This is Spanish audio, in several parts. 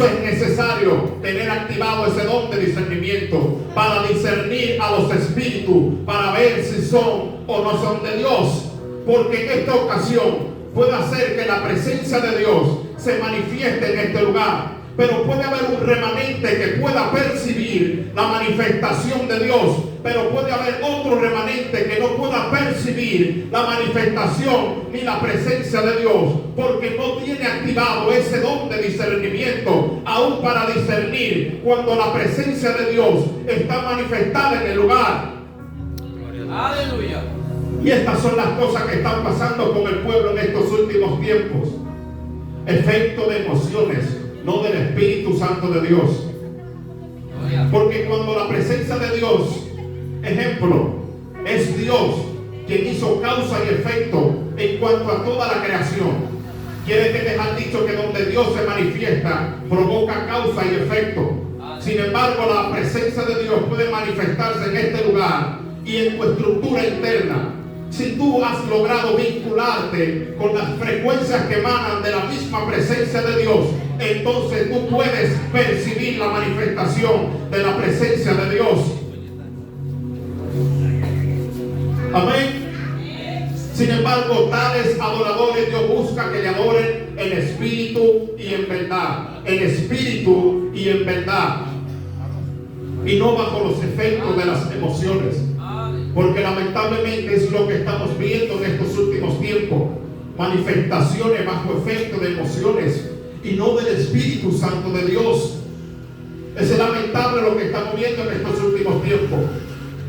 eso es necesario tener activado ese don de discernimiento para discernir a los espíritus, para ver si son o no son de Dios. Porque en esta ocasión puede hacer que la presencia de Dios se manifieste en este lugar, pero puede haber un remanente que pueda percibir la manifestación de Dios, pero puede haber otro remanente que no pueda percibir la manifestación ni la presencia de Dios, porque no tiene activado ese don de discernimiento aún para discernir cuando la presencia de Dios está manifestada en el lugar. Aleluya. Y estas son las cosas que están pasando con el pueblo en estos últimos tiempos. Efecto de emociones, no del Espíritu Santo de Dios. Porque cuando la presencia de Dios, ejemplo, es Dios quien hizo causa y efecto en cuanto a toda la creación, quiere que dejar dicho que donde Dios se manifiesta, provoca causa y efecto. Sin embargo, la presencia de Dios puede manifestarse en este lugar y en tu estructura interna. Si tú has logrado vincularte con las frecuencias que emanan de la misma presencia de Dios, entonces tú puedes percibir la manifestación de la presencia de Dios. Amén. Sin embargo, tales adoradores Dios busca que le adoren en espíritu y en verdad. En espíritu y en verdad. Y no bajo los efectos de las emociones. Porque lamentablemente es lo que estamos viendo en estos últimos tiempos. Manifestaciones bajo efecto de emociones y no del Espíritu Santo de Dios. Es lamentable lo que estamos viendo en estos últimos tiempos.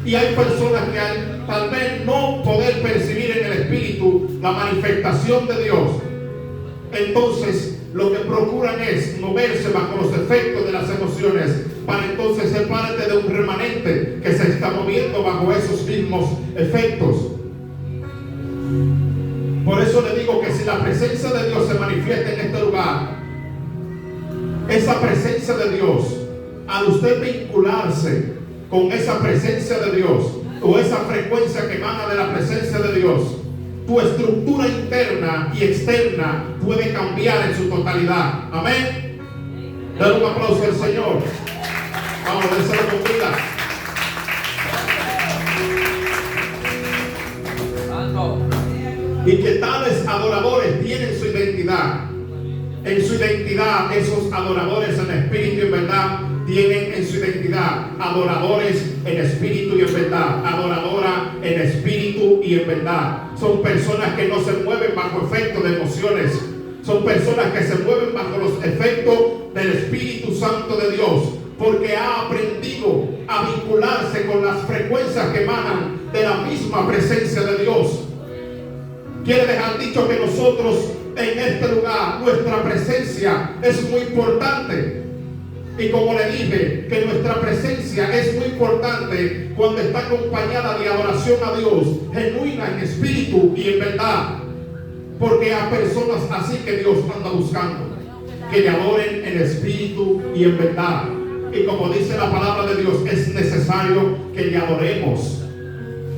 Y hay personas que tal vez no poder percibir en el Espíritu la manifestación de Dios, entonces lo que procuran es moverse bajo los efectos de las emociones, para entonces ser parte de un remanente que se está moviendo bajo esos mismos efectos. Por eso le digo que si la presencia de Dios se manifiesta en este lugar, esa presencia de Dios, al usted vincularse con esa presencia de Dios o esa frecuencia que emana de la presencia de Dios, tu estructura interna y externa puede cambiar en su totalidad. Amén. Dale un aplauso al Señor. Vamos a hacerlo con vida. Y que tales adoradores tienen su identidad. En su identidad, esos adoradores en espíritu y en verdad tienen en su identidad adoradores en espíritu y en verdad, adoradora en espíritu y en verdad. Son personas que no se mueven bajo efectos de emociones, son personas que se mueven bajo los efectos del Espíritu Santo de Dios, porque ha aprendido a vincularse con las frecuencias que emanan de la misma presencia de Dios. Quiere dejar dicho que nosotros en este lugar, nuestra presencia es muy importante. Y como le dije, que nuestra presencia es muy importante cuando está acompañada de adoración a Dios, genuina en espíritu y en verdad. Porque hay personas así que Dios anda buscando, que le adoren en espíritu y en verdad. Y como dice la palabra de Dios, es necesario que le adoremos.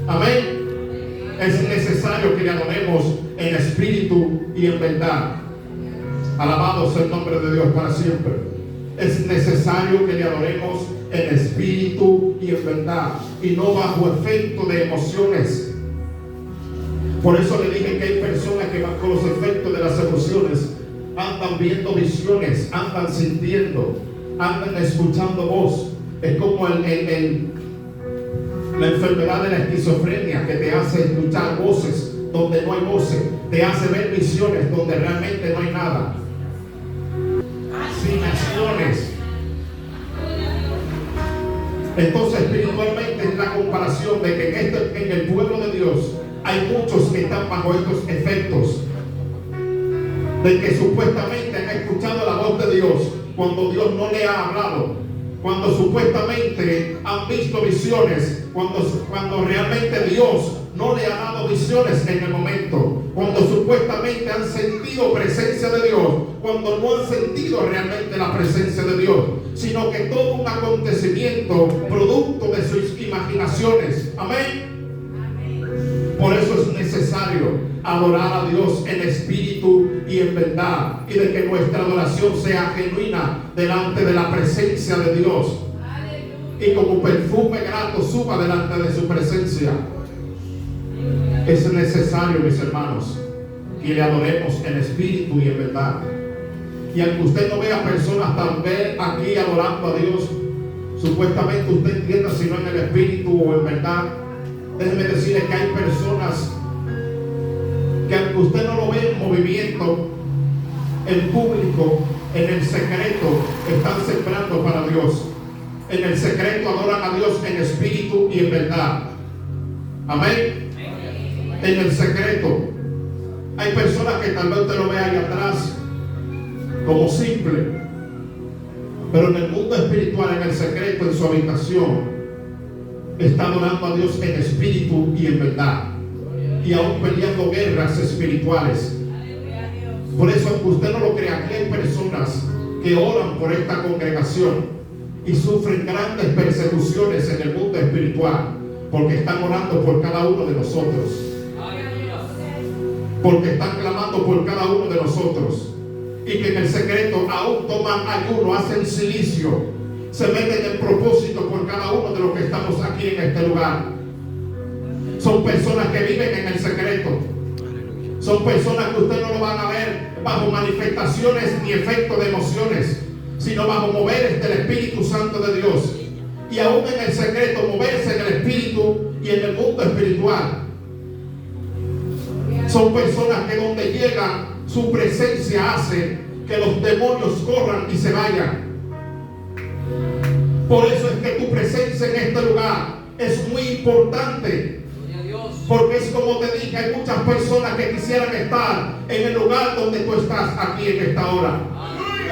Amén. Es necesario que le adoremos en espíritu y en verdad. Alabado sea el nombre de Dios para siempre. Es necesario que le adoremos en espíritu y en verdad, y no bajo efecto de emociones. Por eso le dije que hay personas que bajo los efectos de las emociones andan viendo visiones, andan sintiendo, andan escuchando voz. Es como la enfermedad de la esquizofrenia, que te hace escuchar voces donde no hay voces, te hace ver visiones donde realmente no hay nada. Naciones. Entonces espiritualmente es la comparación de que en el pueblo de Dios hay muchos que están bajo estos efectos, de que supuestamente han escuchado la voz de Dios cuando Dios no le ha hablado, cuando supuestamente han visto visiones, cuando realmente Dios no le ha dado visiones en el momento, cuando supuestamente han sentido presencia de Dios, cuando no han sentido realmente la presencia de Dios, sino que todo un acontecimiento producto de sus imaginaciones. Amén. Por eso es necesario necesario adorar a Dios en espíritu y en verdad, y de que nuestra adoración sea genuina delante de la presencia de Dios, y como perfume grato suba delante de su presencia. Es necesario, mis hermanos, que le adoremos en espíritu y en verdad. Y aunque usted no vea personas tal vez aquí adorando a Dios, supuestamente usted entienda si no en el espíritu o en verdad, déjeme decirle que hay personas que aunque usted no lo ve en movimiento, en público, en el secreto, están sembrando para Dios. En el secreto adoran a Dios en espíritu y en verdad. Amén. En el secreto. Hay personas que tal vez usted lo vea ahí atrás como simple, pero en el mundo espiritual, en el secreto, en su habitación, está adorando a Dios en espíritu y en verdad, y aún peleando guerras espirituales. Por eso, aunque usted no lo crea, aquí hay personas que oran por esta congregación y sufren grandes persecuciones en el mundo espiritual, porque están orando por cada uno de nosotros, porque están clamando por cada uno de nosotros, y que en el secreto aún toman ayuno, hacen silicio, se meten en propósito por cada uno de los que estamos aquí en este lugar. Son personas que viven en el secreto. Son personas que usted no lo van a ver bajo manifestaciones ni efectos de emociones, sino bajo moveres del Espíritu Santo de Dios. Y aún en el secreto, moverse en el Espíritu y en el mundo espiritual. Son personas que donde llegan, su presencia hace que los demonios corran y se vayan. Por eso es que tu presencia en este lugar es muy importante. Porque es como te dije, hay muchas personas que quisieran estar en el lugar donde tú estás aquí en esta hora.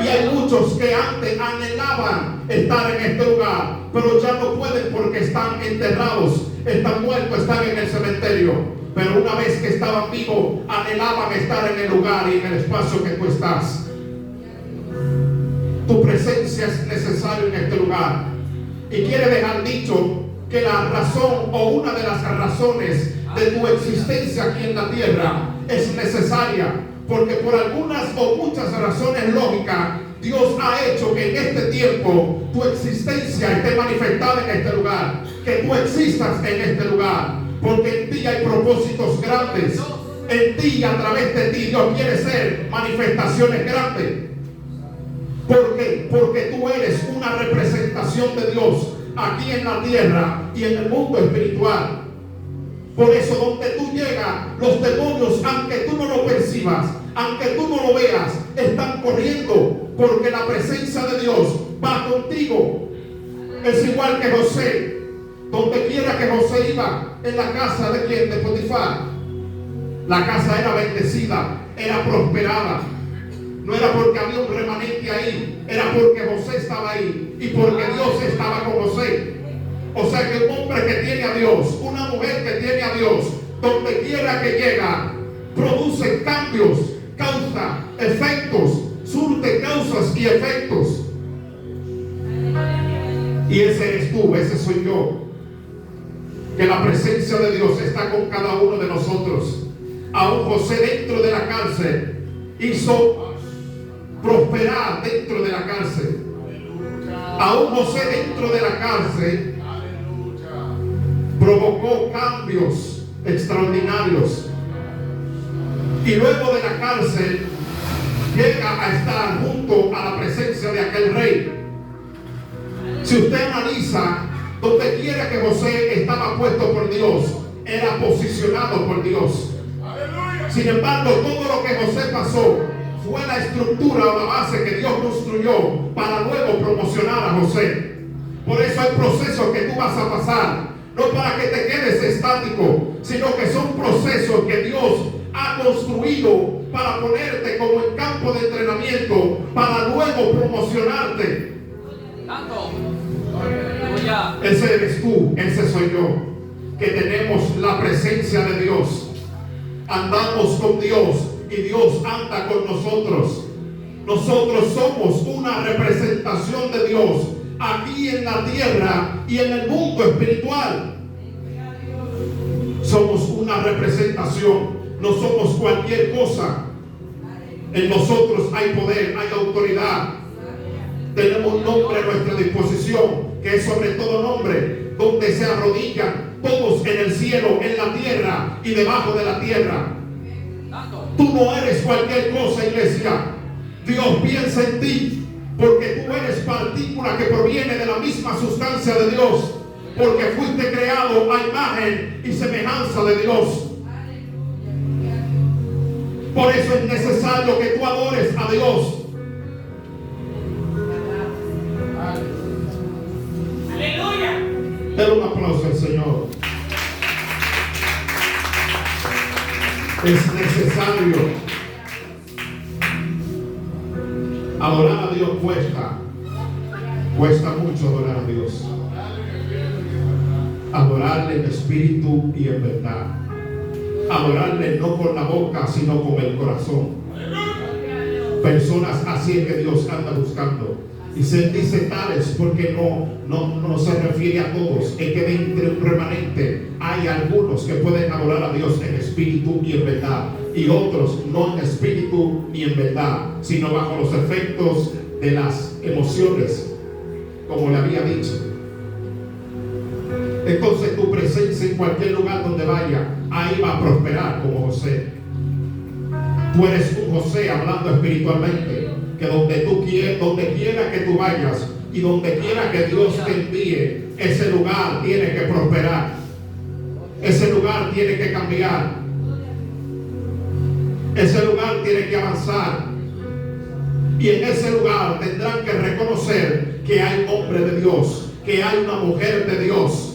Y hay muchos que antes anhelaban estar en este lugar, pero ya no pueden porque están enterrados, están muertos, están en el cementerio. Pero una vez que estaban vivos, anhelaban estar en el lugar y en el espacio que tú estás. Tu presencia es necesaria en este lugar. Y quiere dejar dicho que la razón o una de las razones de tu existencia aquí en la tierra es necesaria, porque por algunas o muchas razones lógicas Dios ha hecho que en este tiempo tu existencia esté manifestada en este lugar, que tú existas en este lugar, porque en ti hay propósitos grandes. En ti, a través de ti, Dios quiere ser manifestaciones grandes. ¿Por qué? Porque tú eres una representación de Dios aquí en la tierra y en el mundo espiritual. Por eso donde tú llegas, los demonios, aunque tú no lo percibas, aunque tú no lo veas, están corriendo, porque la presencia de Dios va contigo. Es igual que José. Donde quiera que José iba, en la casa de quien, de Potifar, la casa era bendecida, era prosperada. No era porque había un remanente ahí, era porque José estaba ahí y porque Dios estaba con José. O sea que un hombre que tiene a Dios, una mujer que tiene a Dios, donde quiera que llega, produce cambios, causa efectos, surte causas y efectos. Y ese eres tú, ese soy yo. Que la presencia de Dios está con cada uno de nosotros. Aún José dentro de la cárcel hizo prosperar dentro de la cárcel. Aún José dentro de la cárcel provocó cambios extraordinarios. Y luego de la cárcel llega a estar junto a la presencia de aquel rey. Si usted analiza, donde quiera que José estaba puesto por Dios, era posicionado por Dios. Sin embargo, todo lo que José pasó fue la estructura o la base que Dios construyó para luego promocionar a José. Por eso hay procesos que tú vas a pasar, no para que te quedes estático, sino que son procesos que Dios ha construido para ponerte como en campo de entrenamiento, para luego promocionarte. Ese eres tú, ese soy yo, que tenemos la presencia de Dios. Andamos con Dios y Dios anda con nosotros. Nosotros somos una representación de Dios aquí en la tierra y en el mundo espiritual. Somos una una representación, no somos cualquier cosa. En nosotros hay poder, hay autoridad. Tenemos un nombre a nuestra disposición, que es sobre todo nombre, donde se arrodillan todos en el cielo, en la tierra y debajo de la tierra. Tú no eres cualquier cosa, iglesia. Dios piensa en ti, porque tú eres partícula que proviene de la misma sustancia de Dios, porque fuiste creado a imagen y semejanza de Dios. Por eso es necesario que tú adores a Dios. Aleluya. Dale un aplauso al Señor. Es necesario. Adorar a Dios cuesta mucho adorar a Dios. Adorarle en espíritu y en verdad. Adorarle no con la boca, sino con el corazón. Personas así es que Dios anda buscando. Y se dice tales porque no se refiere a todos. Es que entre un remanente hay algunos que pueden adorar a Dios en espíritu y en verdad, y otros no en espíritu ni en verdad, sino bajo los efectos de las emociones, como le había dicho. Entonces tu presencia en cualquier lugar donde vaya, ahí va a prosperar como José. Tú eres un José hablando espiritualmente, que donde quiera que tú vayas y donde quiera que Dios te envíe, ese lugar tiene que prosperar, ese lugar tiene que cambiar, ese lugar tiene que avanzar, y en ese lugar tendrán que reconocer que hay hombre de Dios, que hay una mujer de Dios.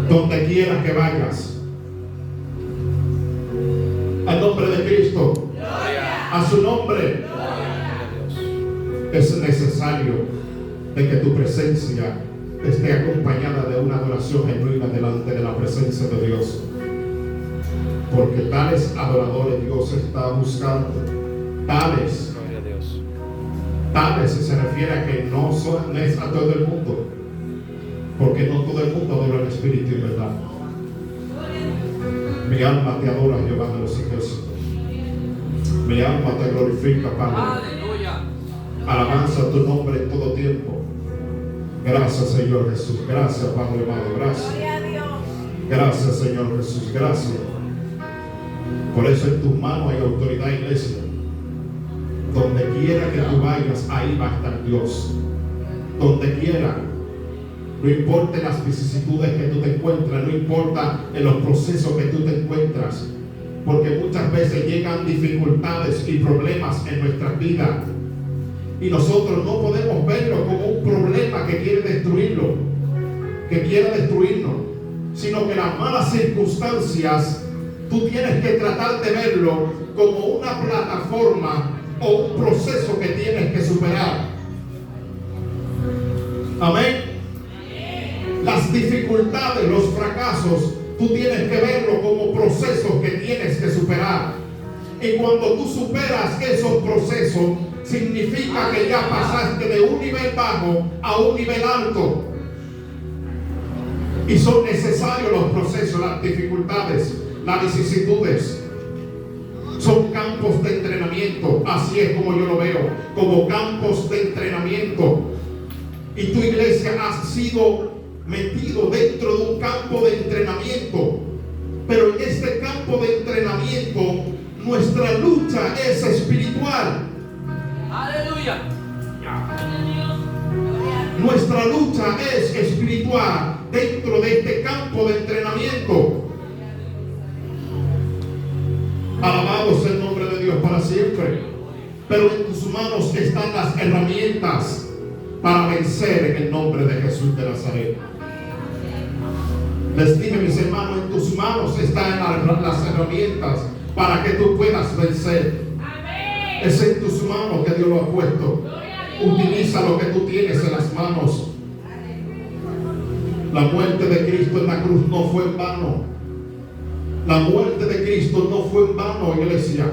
Donde quiera que vayas, al nombre de Cristo, a su nombre, es necesario de que tu presencia esté acompañada de una adoración genuina delante de la presencia de Dios, porque tales adoradores Dios está buscando. Tales se refiere a que no es a todo el mundo, porque no todo el mundo adora el espíritu y verdad. Mi alma te adora, Jehová de los ejércitos. Mi alma te glorifica, Padre. Aleluya. Alabanza a tu nombre en todo tiempo. Gracias, Señor Jesús. Gracias, Padre amado. Gracias. Gracias, Señor Jesús. Gracias. Por eso en tus manos hay autoridad, iglesia. Donde quiera que tú vayas, ahí va a estar Dios. Donde quiera. No importa las vicisitudes que tú te encuentras, no importa en los procesos que tú te encuentras, porque muchas veces llegan dificultades y problemas en nuestras vidas y nosotros no podemos verlo como un problema que quiere destruirlo, que quiera destruirnos, sino que las malas circunstancias tú tienes que tratar de verlo como una plataforma o un proceso que tienes que superar. Amén. Las dificultades, los fracasos, tú tienes que verlo como procesos que tienes que superar. Y cuando tú superas esos procesos, significa que ya pasaste de un nivel bajo a un nivel alto. Y son necesarios los procesos, las dificultades, las vicisitudes. Son campos de entrenamiento, así es como yo lo veo, como campos de entrenamiento. Y tu iglesia ha sido metido dentro de un campo de entrenamiento, pero en este campo de entrenamiento nuestra lucha es espiritual. Aleluya. Nuestra lucha es espiritual dentro de este campo de entrenamiento. Alabado sea el nombre de Dios para siempre. Pero en tus manos están las herramientas para vencer en el nombre de Jesús de Nazaret. Les dije, mis hermanos, en tus manos están las herramientas para que tú puedas vencer. Es en tus manos que Dios lo ha puesto. Utiliza lo que tú tienes en las manos. La muerte de Cristo en la cruz no fue en vano. La muerte de Cristo no fue en vano, iglesia.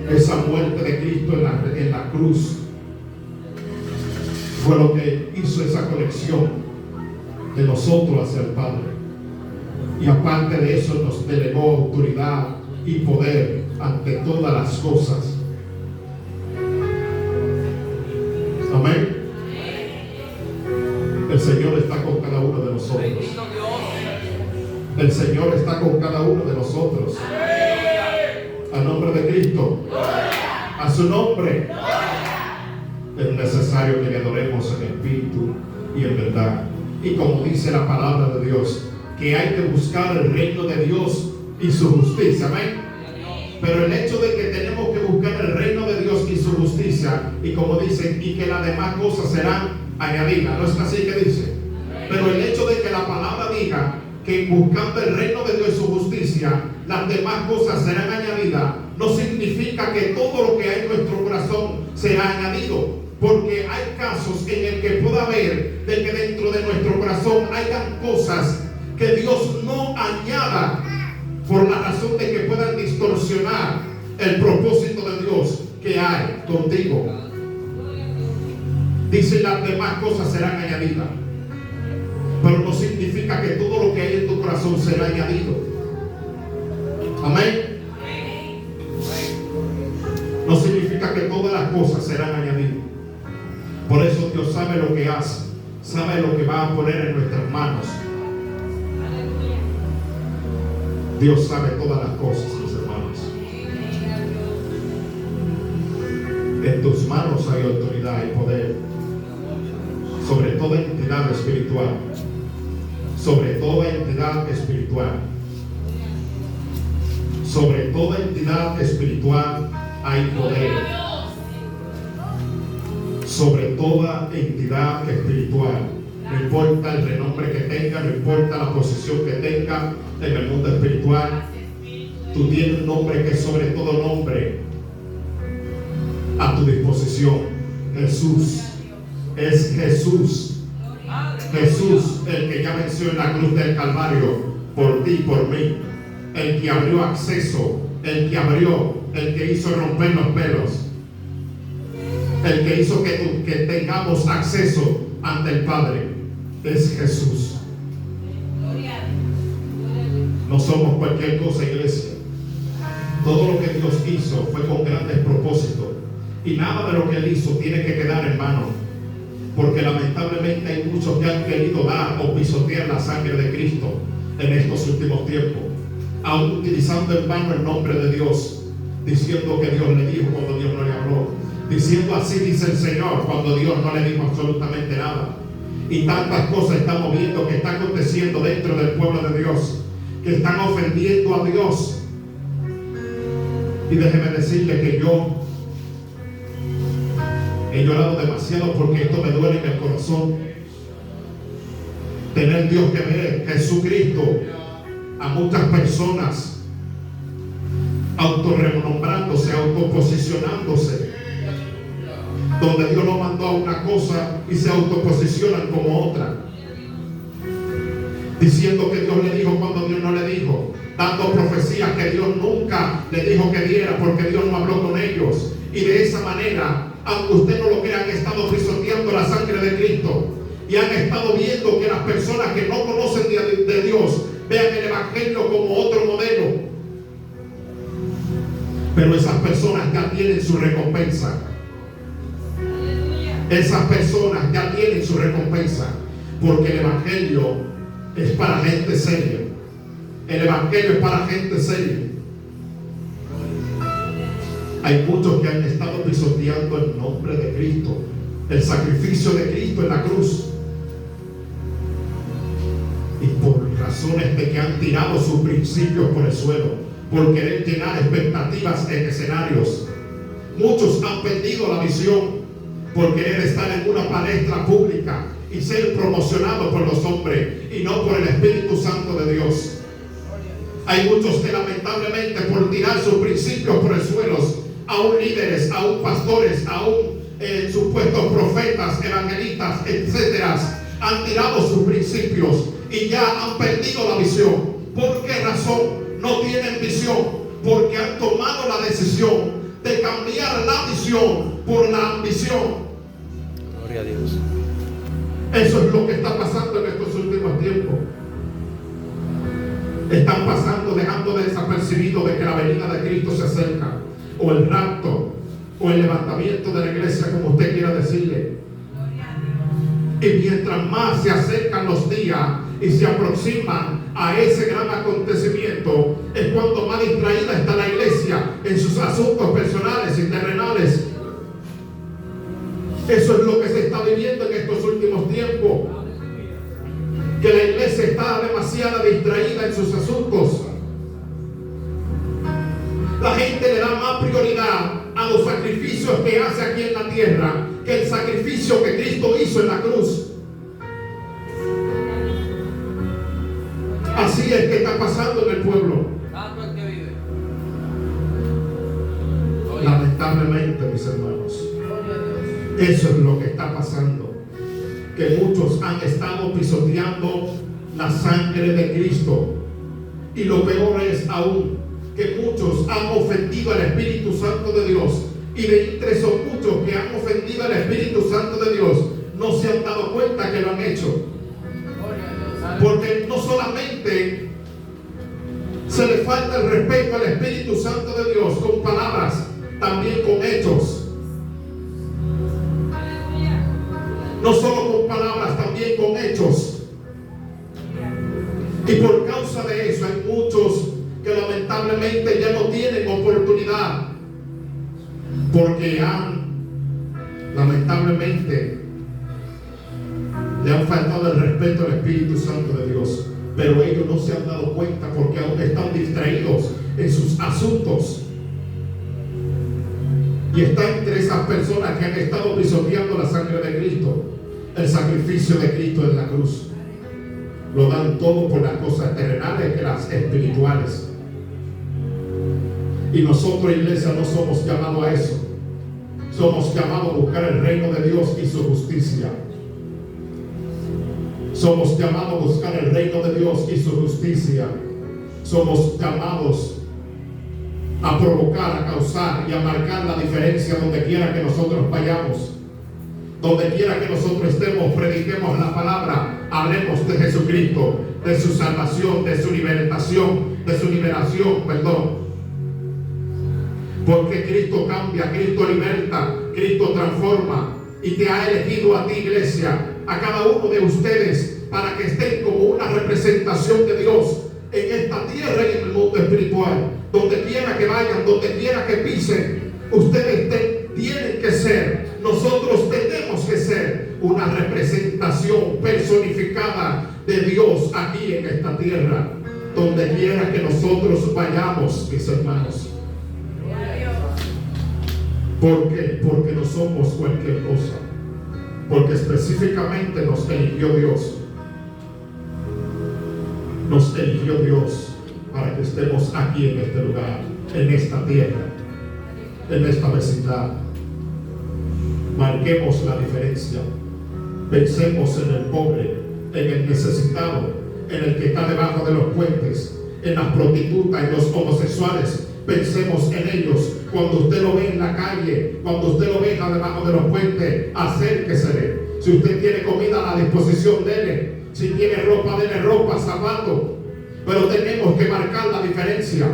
Esa muerte de Cristo en la cruz fue lo que hizo esa conexión de nosotros hacia el Padre. Y aparte de eso nos delegó autoridad y poder ante todas las cosas. Amén. El Señor está con cada uno de nosotros. Bendito Dios. El Señor está con cada uno de nosotros. A nombre de Cristo. A su nombre. Es necesario que le adoremos en espíritu y en verdad. Y como dice la palabra de Dios, que hay que buscar el reino de Dios y su justicia. Amén. Pero el hecho de que tenemos que buscar el reino de Dios y su justicia, y como dicen, y que las demás cosas serán añadidas, ¿no es así que dice? Pero el hecho de que la palabra diga que buscando el reino de Dios y su justicia, las demás cosas serán añadidas, no significa que todo lo que hay en nuestro corazón será añadido. Porque hay casos en el que pueda haber de que dentro de nuestro corazón hayan cosas que Dios no añada, por la razón de que puedan distorsionar el propósito de Dios que hay contigo. Dice, las demás cosas serán añadidas, pero no significa que todo lo que hay en tu corazón será añadido. Amén. No significa que todas las cosas serán añadidas. Por eso Dios sabe lo que hace, sabe lo que va a poner en nuestras manos. Dios sabe todas las cosas, mis hermanos. En tus manos hay autoridad y poder sobre toda entidad espiritual. Sobre toda entidad espiritual. Sobre toda entidad espiritual hay poder. Sobre toda entidad espiritual. No importa el renombre que tenga, no importa la posición que tenga en el mundo espiritual, tú tienes un nombre que es sobre todo nombre a tu disposición. Jesús. Es Jesús. Jesús, el que ya venció en la cruz del Calvario por ti y por mí. El que abrió acceso, el que hizo romper los velos. El que hizo que tengamos acceso ante el Padre es Jesús. No somos cualquier cosa, iglesia. Todo lo que Dios hizo fue con grandes propósitos. Y nada de lo que Él hizo tiene que quedar en vano. Porque lamentablemente hay muchos que han querido dar o pisotear la sangre de Cristo en estos últimos tiempos. Aún utilizando en vano el nombre de Dios. Diciendo que Dios le dijo cuando Dios no le habló. Diciendo así dice el Señor cuando Dios no le dijo absolutamente nada. Y tantas cosas estamos viendo que están aconteciendo dentro del pueblo de Dios, que están ofendiendo a Dios. Y déjeme decirle que yo he llorado demasiado porque esto me duele en el corazón. Tener Dios que ver Jesucristo a muchas personas autorrenombrándose, autoposicionándose, donde Dios lo mandó a una cosa y se autoposicionan como otra, diciendo que Dios le dijo cuando Dios no le dijo, dando profecías que Dios nunca le dijo que diera porque Dios no habló con ellos. Y de esa manera, aunque usted no lo crea, han estado pisoteando la sangre de Cristo y han estado viendo que las personas que no conocen de Dios vean el Evangelio como otro modelo. Pero esas personas ya tienen su recompensa. Esas personas ya tienen su recompensa, porque el Evangelio es para gente seria. El Evangelio es para gente seria. Hay muchos que han estado pisoteando el nombre de Cristo, el sacrificio de Cristo en la cruz, y por razones de que han tirado sus principios por el suelo, por querer llenar expectativas en escenarios. Muchos han perdido la visión por querer estar en una palestra pública y ser promocionado por los hombres y no por el Espíritu Santo de Dios. Hay muchos que lamentablemente por tirar sus principios por el suelo, aún líderes, aún pastores, aún supuestos profetas, evangelistas, etcétera, han tirado sus principios y ya han perdido la visión. ¿Por qué razón no tienen visión? Porque han tomado la decisión de cambiar la visión por la ambición. Gloria a Dios. Eso es lo que está pasando en estos últimos tiempos. Están pasando, dejando desapercibido de que la venida de Cristo se acerca, o el rapto, o el levantamiento de la iglesia, como usted quiera decirle. Y mientras más se acercan los días y se aproximan a ese gran acontecimiento, es cuando más distraída está la iglesia en sus asuntos personales y terrenales. Eso es lo que se está viviendo en estos últimos tiempos, que la iglesia está demasiado distraída en sus asuntos. La gente le da más prioridad a los sacrificios que hace aquí en la tierra que el sacrificio que Cristo hizo en la cruz. Así es que está pasando en el pueblo. Lamentablemente, mis hermanos, eso es lo que está pasando. Que muchos han estado pisoteando la sangre de Cristo. Y lo peor es aún que muchos han ofendido al Espíritu Santo de Dios. Y de entre esos muchos que han ofendido al Espíritu Santo de Dios, no se han dado cuenta que lo han hecho. Porque no solamente se le falta el respeto al Espíritu Santo de Dios con palabras, también con hechos. No solo con palabras, también con hechos. Y por causa de eso hay muchos que lamentablemente ya no tienen oportunidad, porque lamentablemente le han faltado el respeto al Espíritu Santo de Dios. Pero ellos no se han dado cuenta porque aún están distraídos en sus asuntos. Y está entre esas personas que han estado pisoteando la sangre de Cristo, el sacrificio de Cristo en la cruz. Lo dan todo por las cosas terrenales que las espirituales. Y nosotros, iglesia, no somos llamados a eso. Somos llamados a buscar el reino de Dios y su justicia. Somos llamados a buscar el reino de Dios y su justicia. Somos llamados a provocar, a causar y a marcar la diferencia donde quiera que nosotros vayamos. Donde quiera que nosotros estemos, prediquemos la palabra, hablemos de Jesucristo, de su salvación, de su liberación, perdón. Porque Cristo cambia, Cristo liberta, Cristo transforma. Y te ha elegido a ti, iglesia, a cada uno de ustedes, para que estén como una representación de Dios en esta tierra y en el mundo espiritual. Donde quiera que vayan, donde quiera que pisen, ustedes tienen que ser, nosotros tenemos que ser una representación personificada de Dios aquí en esta tierra. Donde quiera que nosotros vayamos, mis hermanos. ¿Por qué? Porque no somos cualquier cosa. Porque específicamente nos eligió Dios. Nos eligió Dios para que estemos aquí en este lugar, en esta tierra, en esta vecindad. Marquemos la diferencia. Pensemos en el pobre, en el necesitado, en el que está debajo de los puentes, en las prostitutas, en los homosexuales. Pensemos en ellos. Cuando usted lo ve en la calle, cuando usted lo veja debajo de los puentes, acérquesele. Si usted tiene comida a la disposición, dele. Si tiene ropa, dele ropa, zapatos. Pero tenemos que marcar la diferencia.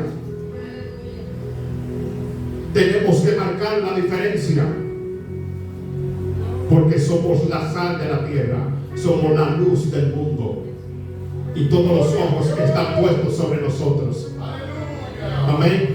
Tenemos que marcar la diferencia. Porque somos la sal de la tierra. Somos la luz del mundo. Y todos los ojos que están puestos sobre nosotros. Amén.